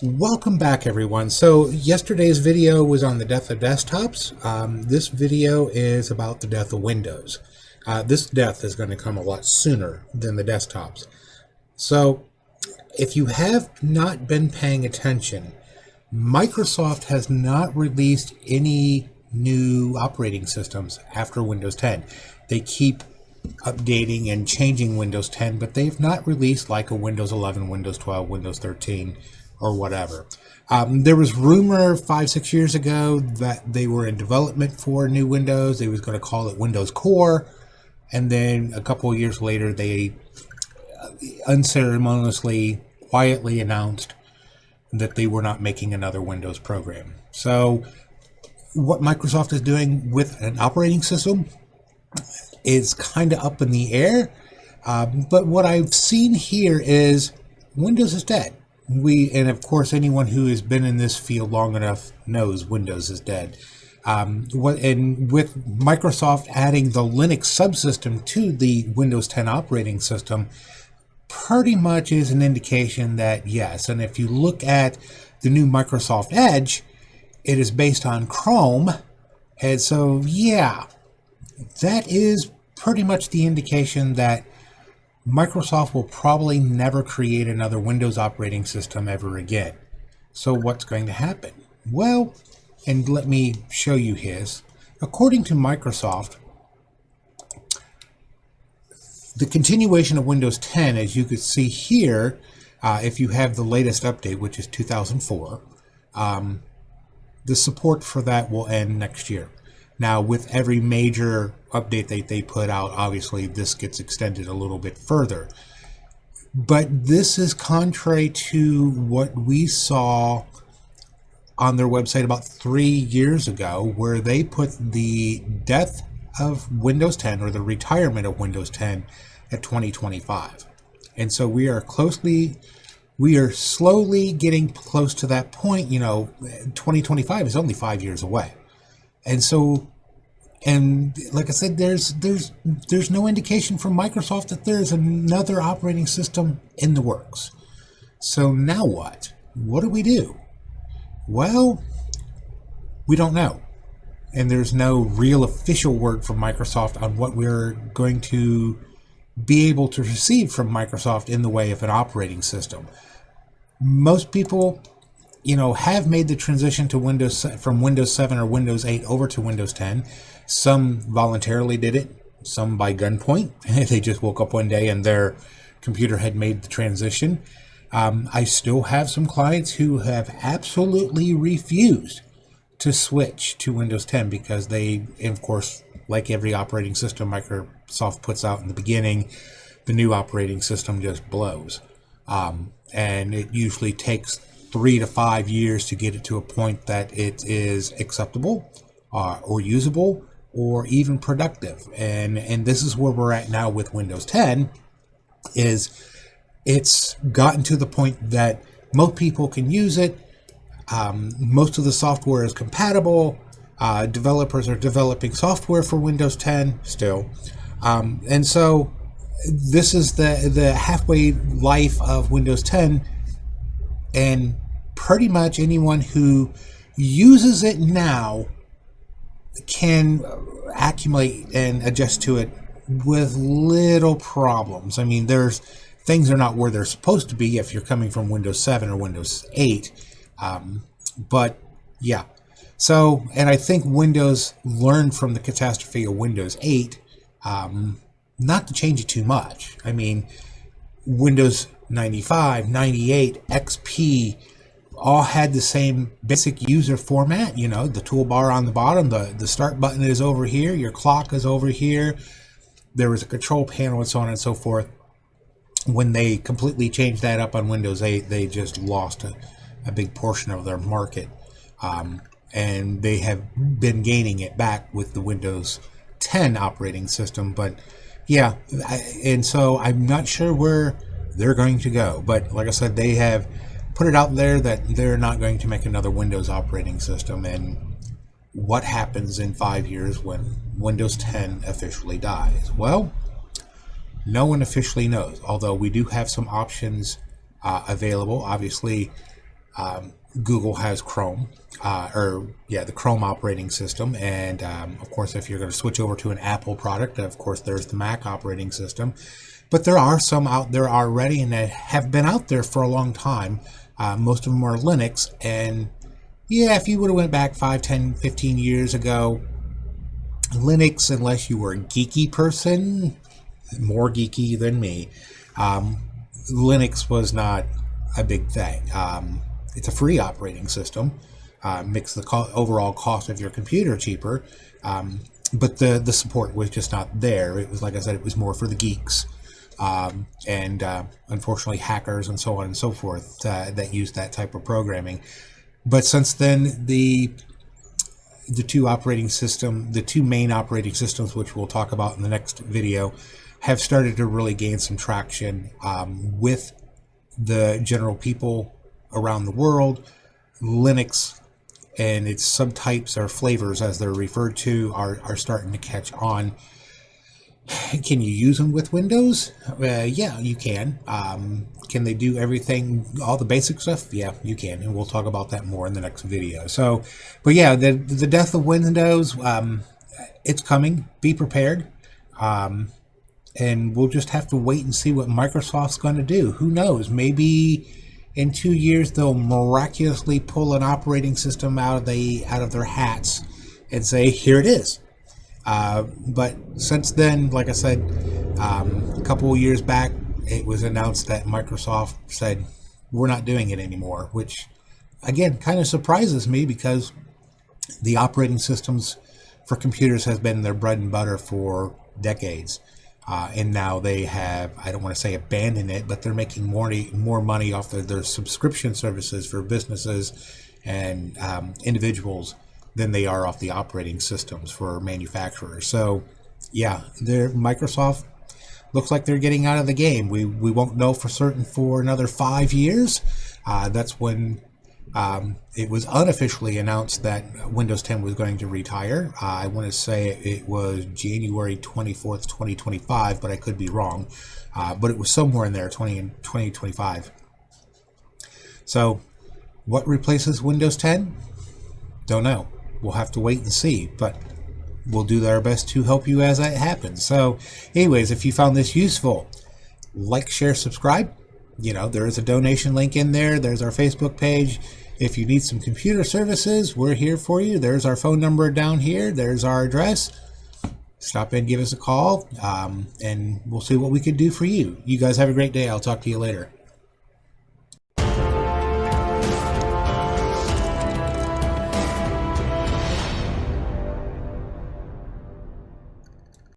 Welcome back, everyone. So yesterday's video was on the death of desktops. This video is about the death of Windows. This death is going to come a lot sooner than the desktops. So if you have not been paying attention, Microsoft has not released any new operating systems after Windows 10. They keep updating and changing Windows 10, but they've not released like a Windows 11, Windows 12, Windows 13, or whatever. There was rumor 5-6 years ago that they were in development for new Windows. They was going to call it Windows Core, and then a couple of years later they unceremoniously, quietly announced that they were not making another Windows program. So what Microsoft is doing with an operating system is kind of up in the air. But what I've seen here is Windows is dead. And of course, anyone who has been in this field long enough knows Windows is dead. And with Microsoft adding the Linux subsystem to the Windows 10 operating system, pretty much is an indication that yes. And if you look at the new Microsoft Edge, it is based on Chrome. And so, yeah, that is pretty much the indication that Microsoft will probably never create another Windows operating system ever again. So what's going to happen? Well, and let me show you his. According to Microsoft, the continuation of Windows 10, as you could see here, if you have the latest update, which is 2004, the support for that will end next year. Now, with every major update that they put out, obviously this gets extended a little bit further. But this is contrary to what we saw on their website about 3 years ago, where they put the death of Windows 10 or the retirement of Windows 10 at 2025. And so we are slowly getting close to that point. 2025 is only 5 years away. And so, and like I said, there's no indication from Microsoft that there's another operating system in the works. So now what? What do we do? Well, we don't know. And there's no real official word from Microsoft on what we're going to be able to receive from Microsoft in the way of an operating system. Most people have made the transition to from Windows 7 or Windows 8 over to Windows 10. Some voluntarily did it, some by gunpoint. They just woke up one day and their computer had made the transition. I still have some clients who have absolutely refused to switch to Windows 10 because they, of course, like every operating system Microsoft puts out in the beginning, the new operating system just blows. And it usually takes 3 to 5 years to get it to a point that it is acceptable or usable or even productive. And this is where we're at now with Windows 10, is it's gotten to the point that most people can use it. Most of the software is compatible. Developers are developing software for Windows 10 still. And so this is the halfway life of Windows 10. And pretty much anyone who uses it now can accumulate and adjust to it with little problems. I mean, things are not where they're supposed to be if you're coming from Windows 7 or Windows 8. But yeah. So, and I think Windows learned from the catastrophe of Windows 8 not to change it too much. I mean, Windows 95, 98, XP all had the same basic user format. The toolbar on the bottom, the start button is over here, your clock is over here, there was a control panel and so on and so forth. When they completely changed that up on Windows 8, they just lost a big portion of their market. And they have been gaining it back with the Windows 10 operating system. But yeah, and so I'm not sure where they're going to go. But like I said, they have put it out there that they're not going to make another Windows operating system. And what happens in 5 years when Windows 10 officially dies? Well, no one officially knows, although we do have some options available. Obviously, Google has Chrome, the Chrome operating system, and of course, if you're going to switch over to an Apple product, of course, there's the Mac operating system. But there are some out there already, and that have been out there for a long time. Most of them are Linux, and yeah, if you would have went back 5, 10, 15 years ago, Linux, unless you were a geeky person, more geeky than me, Linux was not a big thing. It's a free operating system, makes the overall cost of your computer cheaper, but the support was just not there. It was, like I said, it was more for the geeks, and unfortunately hackers and so on and so forth that use that type of programming. But since then, the two main operating systems, which we'll talk about in the next video, have started to really gain some traction with the general people around the world. Linux and its subtypes or flavors, as they're referred to, are starting to catch on. Can you use them with Windows? Yeah, you can. Can they do everything, all the basic stuff? Yeah, you can, and we'll talk about that more in the next video. So, but yeah, the death of Windows, it's coming. Be prepared. And we'll just have to wait and see what Microsoft's going to do. Who knows? Maybe in 2 years they'll miraculously pull an operating system out of their hats and say, here it is. But since then, like I said, a couple of years back, it was announced that Microsoft said, we're not doing it anymore, which, again, kind of surprises me because the operating systems for computers has been their bread and butter for decades. And now they have, I don't want to say abandoned it, but they're making more money off of their subscription services for businesses and individuals than they are off the operating systems for manufacturers. So, yeah, Microsoft looks like they're getting out of the game. We won't know for certain for another 5 years. That's when it was unofficially announced that Windows 10 was going to retire. I want to say it was January 24th, 2025, but I could be wrong. But it was somewhere in there, 2025. So, what replaces Windows 10? Don't know. We'll have to wait and see, but we'll do our best to help you as that happens. So, anyways, if you found this useful, like, share, subscribe. You know, there is a donation link in there. There's our Facebook page. If you need some computer services, we're here for you. There's our phone number down here. There's our address. Stop in, give us a call, and we'll see what we could do for you. You guys have a great day. I'll talk to you later.